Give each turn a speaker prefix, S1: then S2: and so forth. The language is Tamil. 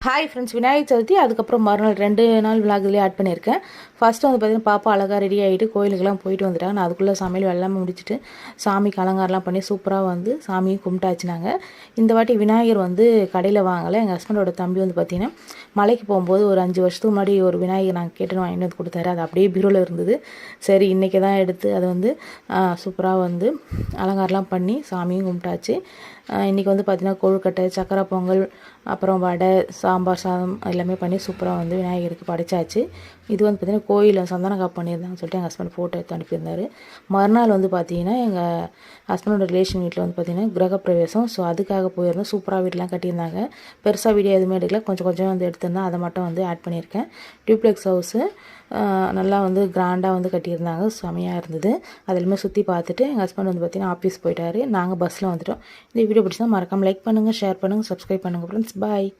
S1: ஹாய் ஃப்ரெண்ட்ஸ், விநாயகர் சதுர்த்தி அதுக்கப்புறம் மறுநாள் 2 நாள் விலாக்லேயே ஆட் பண்ணியிருக்கேன். ஃபஸ்ட்டு வந்து பார்த்திங்கன்னா பாப்பா அழகாக ரெடி ஆகிட்டு கோயிலுக்கெல்லாம் போயிட்டு வந்துட்டாங்க. நான் அதுக்குள்ளே சமையல் எல்லாமே முடிச்சுட்டு சாமிக்கு அலங்காரம்லாம் பண்ணி சூப்பராக வந்து சாமியும் கும்பிட்டாச்சுனாங்க. இந்த வாட்டி விநாயகர் வந்து கடையில் வாங்கலை. எங்கள் ஹஸ்பண்டோட தம்பி வந்து பார்த்திங்கன்னா மலைக்கு போகும்போது ஒரு 5 வருஷத்துக்கு முன்னாடி ஒரு விநாயகர் நாங்கள் கேட்டு வாங்கிட்டு வந்து கொடுத்தாரு. அது அப்படியே பீரோவில் இருந்தது. சரி இன்றைக்கி தான் எடுத்து அதை வந்து சூப்பராக வந்து அலங்காரம்லாம் பண்ணி சாமியும் கும்பிட்டாச்சு. இன்றைக்கி வந்து பார்த்திங்கன்னா கொழுக்கட்டை, சக்கரை பொங்கல், அப்புறம் வடை, சாம்பார் சாதம் எல்லாமே பண்ணி சூப்பராக வந்து விநாயகருக்கு படைச்சாச்சு. இது வந்து பார்த்திங்கன்னா கோயிலில் சந்தனக்காப்பு பண்ணியிருந்தாங்கன்னு சொல்லிட்டு எங்கள் ஹஸ்பண்ட் ஃபோட்டோ எடுத்து அனுப்பியிருந்தார். மறுநாள் வந்து பார்த்திங்கன்னா எங்கள் ஹஸ்பண்டோட ரிலேஷன் வீட்டில் வந்து பார்த்திங்கன்னா கிரகப்பிரவேசம். ஸோ அதுக்காக போயிருந்தோம். சூப்பராக வீடெலாம் கட்டியிருந்தாங்க. பெருசாக வீடியோ எதுவுமே எடுக்கல, கொஞ்சம் கொஞ்சம் வந்து எடுத்திருந்தேன். அதை மட்டும் வந்து ஆட் பண்ணியிருக்கேன். டியூப்ளெக்ஸ் ஹவுஸு நல்லா வந்து கிராண்டாக வந்து கட்டியிருந்தாங்க. செமையாக இருந்தது. அதெல்லாமே சுற்றி பார்த்துட்டு எங்கள் ஹஸ்பண்ட் வந்து பார்த்திங்கன்னா ஆஃபீஸ் போயிட்டார். நாங்கள் பஸ்ஸில் வந்துட்டோம். இந்த வீடியோ பிடிச்சா மறக்காமல் லைக் பண்ணுங்கள், ஷேர் பண்ணுங்கள், சப்ஸ்கிரைப் பண்ணுங்கள் ஃப்ரெண்ட்ஸ். பாய்.